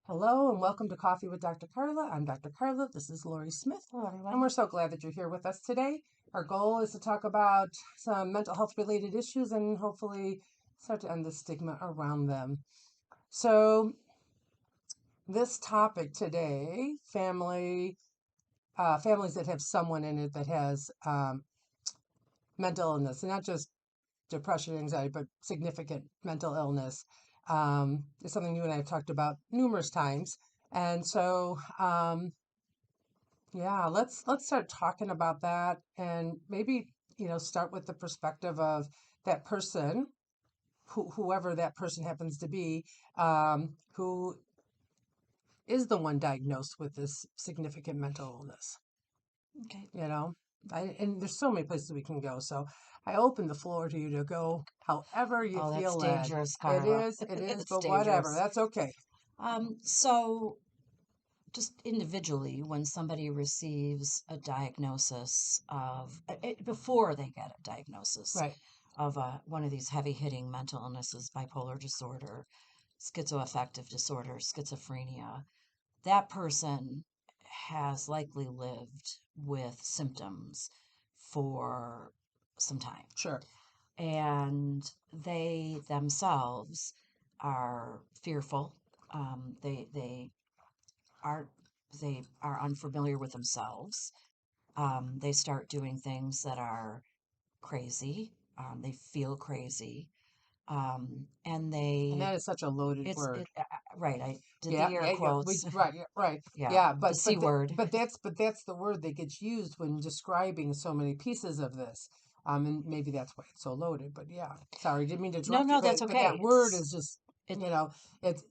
Hello and welcome to Coffee with Dr. Carla. I'm Dr. Carla. This is Lori Smith. Hello, And everyone. we're so glad that you're here with us today. Our goal is to talk about some mental health related issues and hopefully start to end the stigma around them. So, this topic today, families that have someone in it that has mental illness, and not just depression, anxiety, but significant mental illness, is something you and I have talked about numerous times. And so, yeah, let's start talking about that and maybe, start with the perspective of that person, whoever that person happens to be, who is the one diagnosed with this significant mental illness, Okay. you know? And there's so many places we can go. So I open the floor to you to go however you Oh, that's feel led. dangerous, It Carla. is, it is, It's but whatever. dangerous. That's okay. So just individually, when somebody receives a diagnosis of, before they get a diagnosis Right. of one of these heavy-hitting mental illnesses, bipolar disorder, schizoaffective disorder, schizophrenia, that person has likely lived with symptoms for some time. Sure. And they themselves are fearful. They are they are unfamiliar with themselves. They start doing things that are crazy. They feel crazy, and And they that is such a loaded it's word. it right. I did Yeah, the air yeah, yeah. We quotes. right, yeah, right. Yeah, Yeah, the C word. but that's the word that gets used when describing so many pieces of this. And maybe that's why it's so loaded. But yeah, sorry, didn't mean to No, interrupt you. no, that's But that okay. word is just, It you know, it's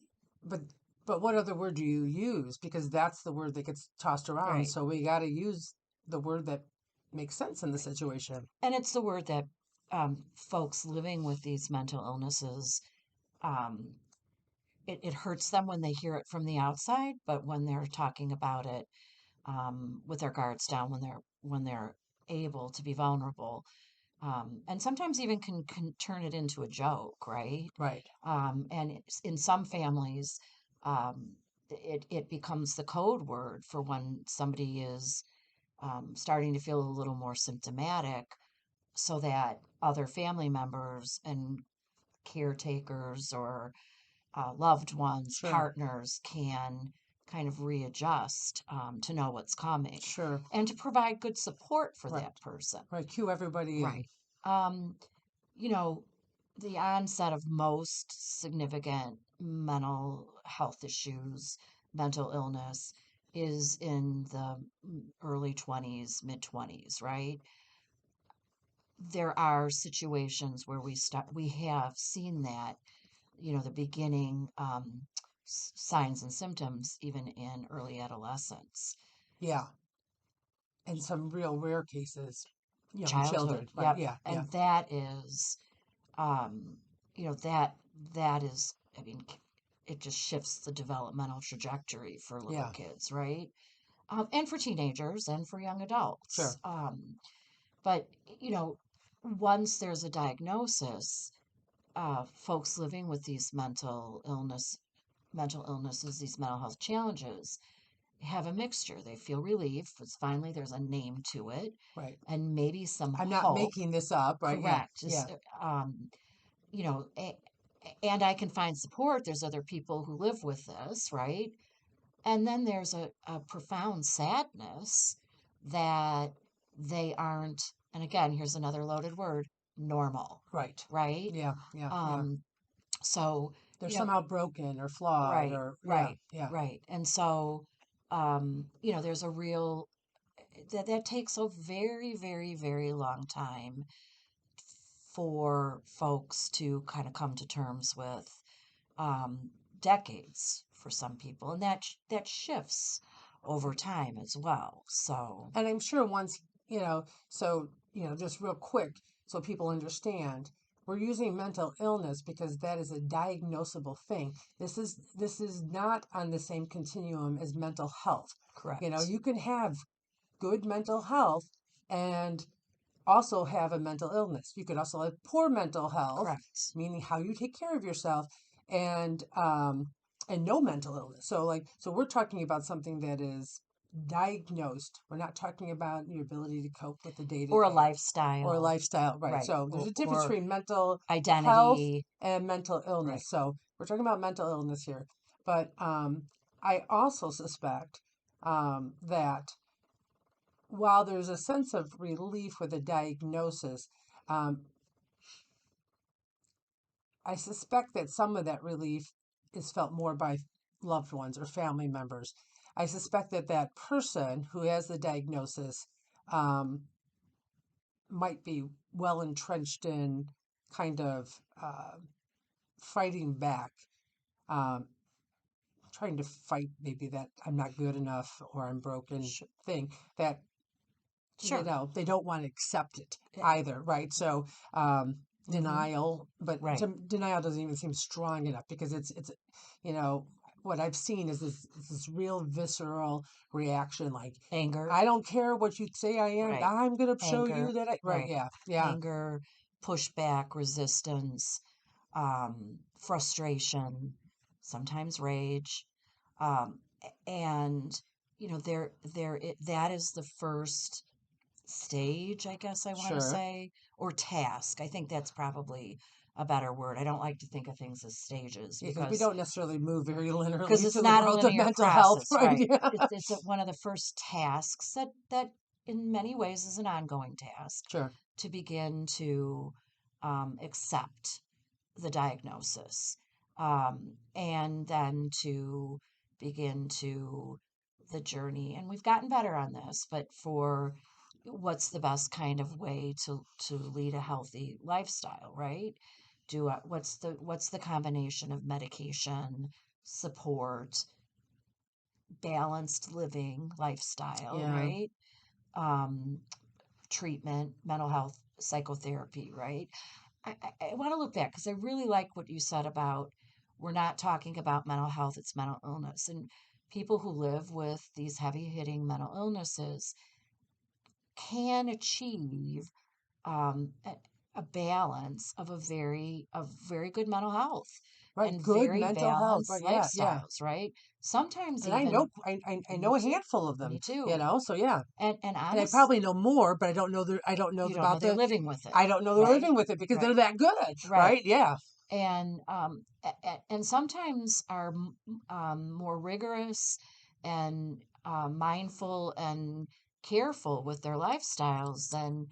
but but what other word do you use? Because that's the word that gets tossed around. right. So we got to use the word that makes sense in the Right. situation. And it's the word that folks living with these mental illnesses, um, it hurts them when they hear it from the outside, but when they're talking about it with their guards down, when they're able to be vulnerable, and sometimes even can turn it into a joke, right? Right. In some families, um, it becomes the code word for when somebody is starting to feel a little more symptomatic, so that other family members and caretakers or loved ones, Sure. partners can kind of readjust to know what's coming Sure. and to provide good support for Right. that person. Right. Cue everybody in. Right. Um, you know, the onset of most significant mental health issues, mental illness, is in the early 20s, mid 20s, right? There are situations where we have seen that, the beginning signs and symptoms even in early adolescence. Yeah. In some real rare cases, young Childhood, children. Right. yep. Yeah. Yeah. And that is um that is, I mean, it just shifts the developmental trajectory for little Yeah. kids, right? And for teenagers and for young adults. Sure. But you know once there's a diagnosis, folks living with these mental illnesses, these mental health challenges, have a mixture. They feel relief because finally there's a name to it, Right. and maybe some I'm not hope. making this up. Right. Yeah. Correct. Yeah. You know, and I can find support. There's other people who live with this, right? And then there's a profound sadness that they aren't, and again, here's another loaded word, normal, Right. right? Yeah. Yeah. Yeah. Um, so, They're you know, somehow broken or flawed right, or yeah. right, Yeah. right. And so, there's a real, that takes a very, very, very long time for folks to kind of come to terms with, um, decades for some people, and that shifts over time as well. So, And I'm sure once, so, just real quick so people understand, we're using mental illness because that is a diagnosable thing. This is not on the same continuum as mental health. correct, You can have good mental health and also have a mental illness. You could also have poor mental health, correct, meaning how you take care of yourself, and and no mental illness. So so we're talking about something that is diagnosed. We're not talking about your ability to cope with the day to or a day or a lifestyle, lifestyle, right? right? So there's a difference Or between mental health identity, and mental right? illness. So we're talking about mental illness here. But I also suspect that while there's a sense of relief with a diagnosis, um, I suspect that some of that relief is felt more by loved ones or family members. I suspect that that person who has the diagnosis um, might be well entrenched in kind of fighting back, um, trying to fight maybe that I'm not good enough or I'm broken Sure, thing that sure. they don't want to accept it Eh, either, right? So mm-hmm. denial, but Right. denial doesn't even seem strong enough because it's you know what I've seen is this real visceral reaction, like Anger, I don't care what you say I am, right. I'm gonna show Anger, you that I right, right. yeah, yeah, Anger, pushback, resistance, frustration, sometimes rage. And that is the first stage, I guess I want to sure, say, or task. I think that's probably a better word. I don't like to think of things as stages because we don't necessarily move very because linearly it's through the not a world of linear mental health, process, right? right? Yeah, One of the first tasks that in many ways is an ongoing task sure, to begin to accept the diagnosis, and then to begin to the journey. And we've gotten better on this, but for what's the best kind of way to lead a healthy lifestyle, right? What's the combination of medication, support, balanced living lifestyle, yeah, right? Um, treatment, mental health, psychotherapy, right? I want to look back because I really like what you said about we're not talking about mental health, it's mental illness. And people who live with these heavy hitting mental illnesses can achieve a, a balance of very good mental health right, and good very mental health, balanced right, yeah, yeah. lifestyles, right? Sometimes And I know even I me know a too, handful of them, me too. so yeah. And And I honest, probably know more, but I don't know you don't know about they're living with it, I don't know they're right? living with it because they're Right, that good, right. right? Yeah, And sometimes are more rigorous and mindful and careful with their lifestyles than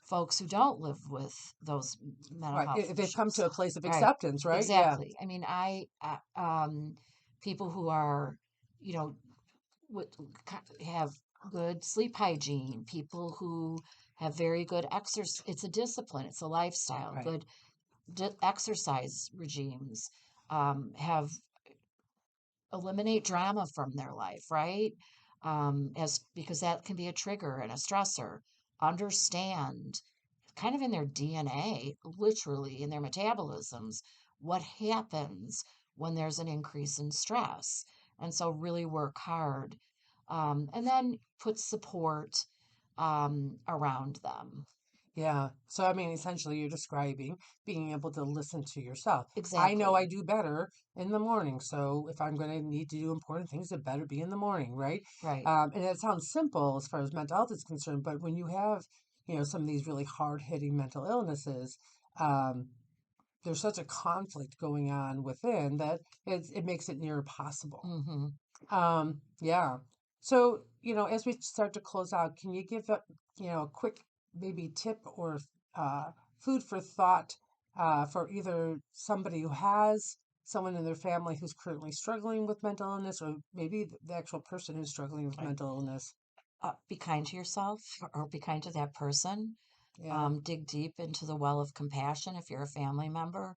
folks who don't live with those mental right. health They've come issues. to a place of Right, acceptance, right? Yeah, exactly. I mean, people who are, you know, have good sleep hygiene, people who have very good exercise. It's a discipline, it's a lifestyle, right. good exercise regimes, have eliminate drama from their life, right? As because that can be a trigger and a stressor. Understand kind of in their DNA, literally in their metabolisms, what happens when there's an increase in stress. And so really work hard. And then put support around them. Yeah. So, I mean, essentially, you're describing being able to listen to yourself. I know I Exactly. do better in the morning. So, if I'm going to need to do important things, it better be in the morning, right? Right. And it sounds simple as far as mental health is concerned, but when you have, some of these really hard-hitting mental illnesses, um, there's such a conflict going on within that it makes it near impossible. Mm-hmm. Yeah. So, as we start to close out, can you give a quick maybe tip or uh, food for thought for either somebody who has someone in their family who's currently struggling with mental illness, or maybe the actual person who's struggling with Right. mental illness? Be kind to yourself or be kind to that person. Yeah. Dig deep into the well of compassion if you're a family member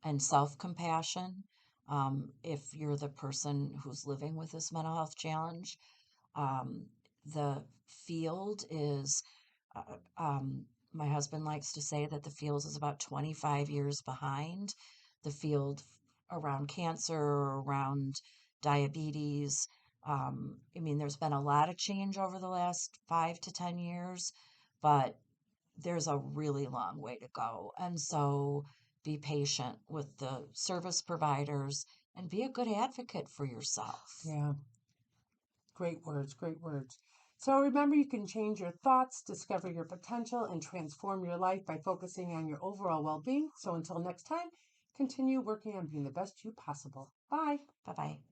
and self compassion. If you're the person who's living with this mental health challenge, um, the field is, my husband likes to say that the field is about 25 years behind the field around cancer, around diabetes. I mean, there's been a lot of change over the last 5 to 10 years, but there's a really long way to go. And so be patient with the service providers, and be a good advocate for yourself. Yeah. Great words, great words. So remember, you can change your thoughts, discover your potential, and transform your life by focusing on your overall well-being. So until next time, continue working on being the best you possible. Bye. Bye-bye.